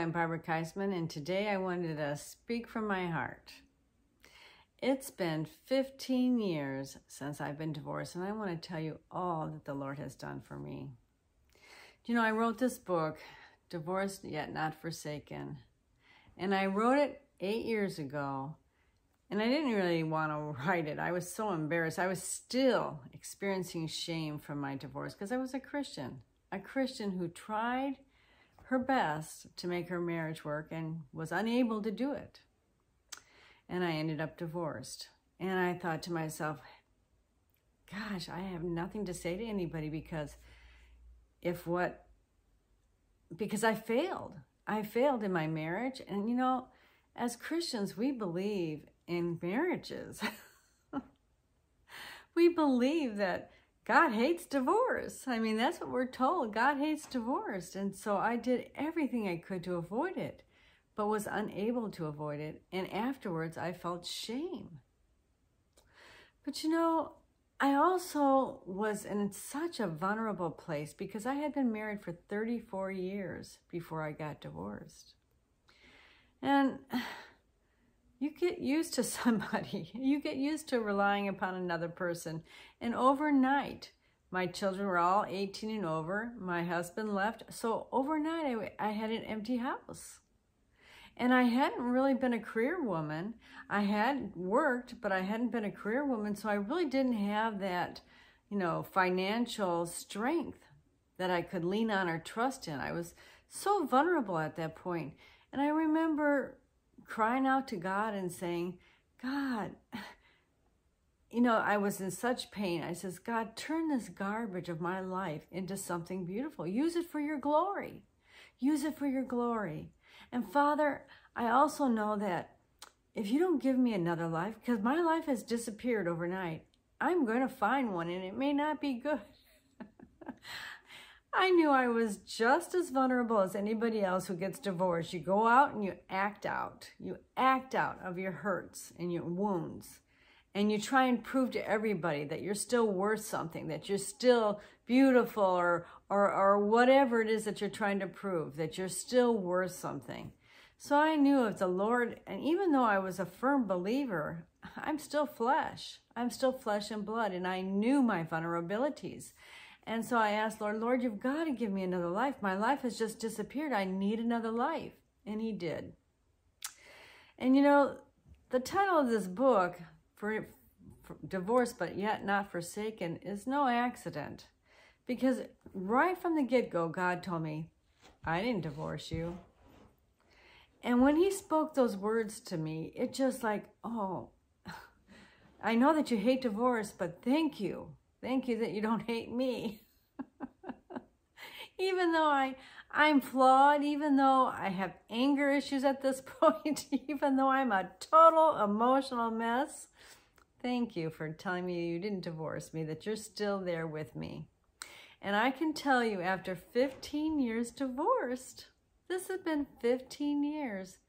I'm Barbara Keisman, and today I wanted to speak from my heart. It's been 15 years since I've been divorced, and I want to tell you all that the Lord has done for me. You know, I wrote this book, Divorced Yet Not Forsaken, and I wrote it 8 years ago, and I didn't really want to write it. I was so embarrassed. I was still experiencing shame from my divorce because I was a Christian who tried her best to make her marriage work and was unable to do it. And I ended up divorced. And I thought to myself, gosh, I have nothing to say to anybody because I failed. I failed in my marriage. And you know, as Christians, we believe in marriages. We believe that God hates divorce. I mean, that's what we're told. God hates divorce. And so I did everything I could to avoid it, but was unable to avoid it. And afterwards, I felt shame. But you know, I also was in such a vulnerable place because I had been married for 34 years before I got divorced. And you get used to somebody. You get used to relying upon another person. And overnight, my children were all 18 and over. My husband left. So overnight, I had an empty house. And I hadn't really been a career woman. I had worked, but I hadn't been a career woman. So I really didn't have that, you know, financial strength that I could lean on or trust in. I was so vulnerable at that point. And I remember crying out to God and saying, God, you know, I was in such pain. I says, God, turn this garbage of my life into something beautiful. Use it for your glory. Use it for your glory. And Father, I also know that if you don't give me another life, because my life has disappeared overnight, I'm going to find one and it may not be good. I knew I was just as vulnerable as anybody else who gets divorced. You go out and you act out. You act out of your hurts and your wounds. And you try and prove to everybody that you're still worth something, that you're still beautiful or whatever it is that you're trying to prove, that you're still worth something. So I knew if the Lord, and even though I was a firm believer, I'm still flesh. I'm still flesh and blood, and I knew my vulnerabilities. And so I asked, Lord, you've got to give me another life. My life has just disappeared. I need another life. And he did. And you know, the title of this book, for Divorced But Yet Not Forsaken, is no accident. Because right from the get-go, God told me, I didn't divorce you. And when he spoke those words to me, it just like, oh, I know that you hate divorce, but thank you. Thank you that you don't hate me. Even though I'm flawed, even though I have anger issues at this point, even though I'm a total emotional mess, thank you for telling me you didn't divorce me, that you're still there with me. And I can tell you, after 15 years divorced, this has been 15 years,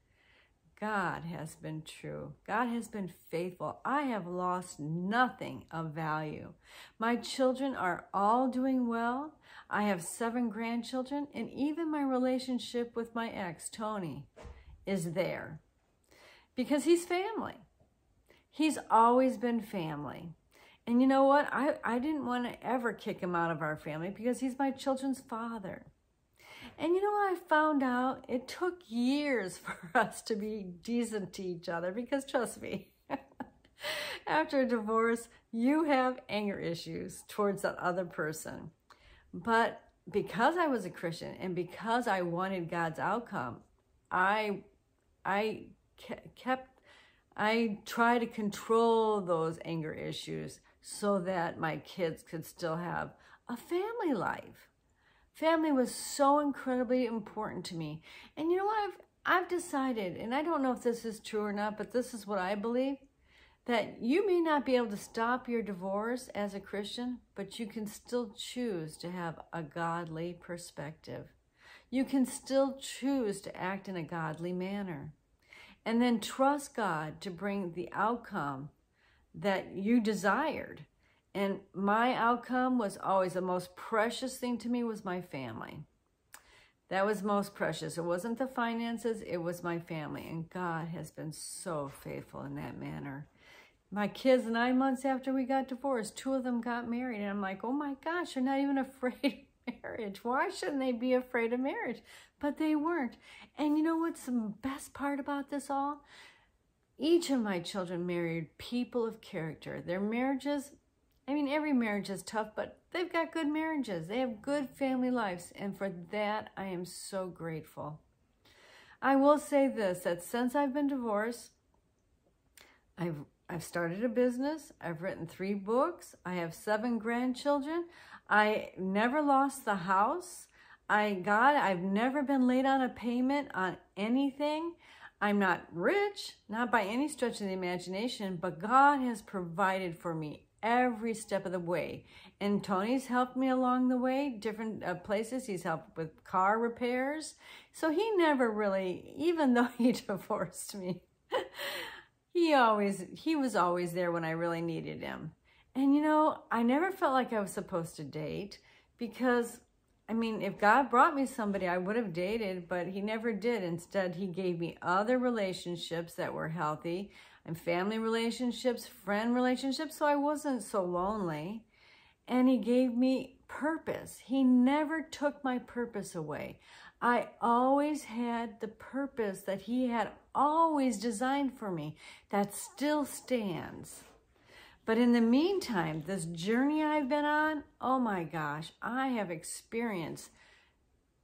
God has been true. God has been faithful. I have lost nothing of value. My children are all doing well. I have 7 grandchildren, and even my relationship with my ex, Tony, is there because he's family. He's always been family. And you know what? I didn't want to ever kick him out of our family because he's my children's father. And you know what I found out? It took years for us to be decent to each other because, trust me, after a divorce, you have anger issues towards that other person. But because I was a Christian and because I wanted God's outcome, I tried to control those anger issues so that my kids could still have a family life. Family was so incredibly important to me. And you know what? I've decided, and I don't know if this is true or not, but this is what I believe, that you may not be able to stop your divorce as a Christian, but you can still choose to have a godly perspective. You can still choose to act in a godly manner. And then trust God to bring the outcome that you desired. And my outcome was always the most precious thing to me was my family. That was most precious. It wasn't the finances, it was my family. And God has been so faithful in that manner. My kids, 9 months after we got divorced, 2 of them got married. And I'm like, oh my gosh, they're not even afraid of marriage. Why shouldn't they be afraid of marriage? But they weren't. And you know what's the best part about this all? Each of my children married people of character. Their marriages, I mean, every marriage is tough, but they've got good marriages. They have good family lives. And for that, I am so grateful. I will say this, that since I've been divorced, I've started a business. I've written 3 books. I have 7 grandchildren. I never lost the house. I've never been late on a payment on anything. I'm not rich, not by any stretch of the imagination, but God has provided for me every step of the way. And Tony's helped me along the way, different places. He's helped with car repairs. So he never really, even though he divorced me, he was always there when I really needed him. And you know, I never felt like I was supposed to date because, I mean, if God brought me somebody, I would have dated, but he never did. Instead, he gave me other relationships that were healthy and family relationships, friend relationships, so I wasn't so lonely. And he gave me purpose. He never took my purpose away. I always had the purpose that he had always designed for me. That still stands. But in the meantime, this journey I've been on, oh my gosh, I have experienced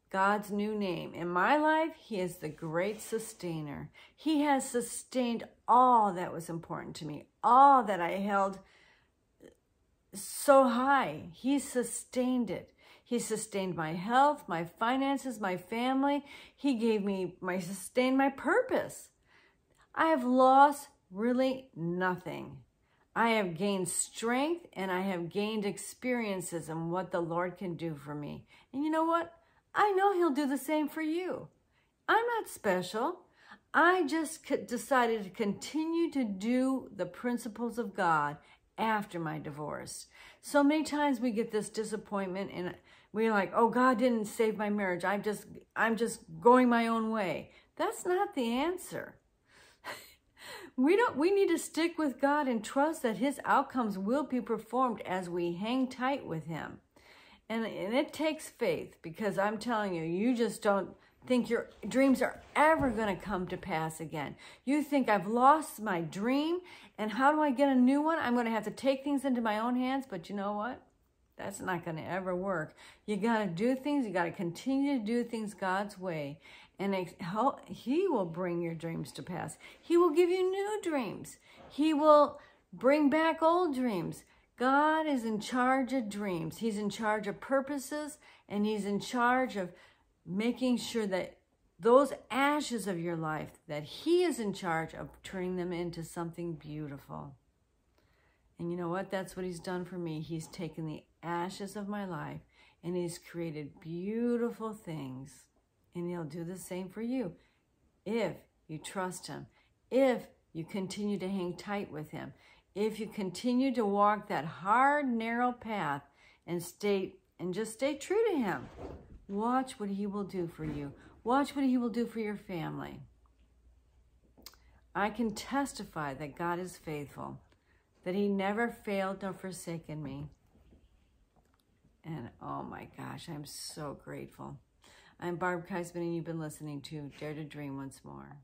God's new name. In my life, he is the great sustainer. He has sustained all that was important to me, all that I held so high. He sustained it. He sustained my health, my finances, my family. He sustained my purpose. I have lost really nothing. I have gained strength and I have gained experiences in what the Lord can do for me. And you know what? I know he'll do the same for you. I'm not special. I just decided to continue to do the principles of God after my divorce. So many times we get this disappointment and we're like, oh, God didn't save my marriage. I'm just going my own way. That's not the answer. We need to stick with God and trust that his outcomes will be performed as we hang tight with him. And it takes faith, because I'm telling you, you just don't think your dreams are ever going to come to pass again. You think, I've lost my dream, and how do I get a new one? I'm going to have to take things into my own hands. But you know what? That's not going to ever work. You got to do things. You got to continue to do things God's way. And he will bring your dreams to pass. He will give you new dreams. He will bring back old dreams. God is in charge of dreams. He's in charge of purposes, and he's in charge of making sure that those ashes of your life, that he is in charge of turning them into something beautiful. And you know what? That's what he's done for me. He's taken the ashes of my life and he's created beautiful things. And he'll do the same for you if you trust him, if you continue to hang tight with him, if you continue to walk that hard, narrow path and just stay true to him. Watch what he will do for you. Watch what he will do for your family. I can testify that God is faithful, that he never failed nor forsaken me. And oh my gosh, I'm so grateful. I'm Barb Keisman, and you've been listening to Dare to Dream Once More.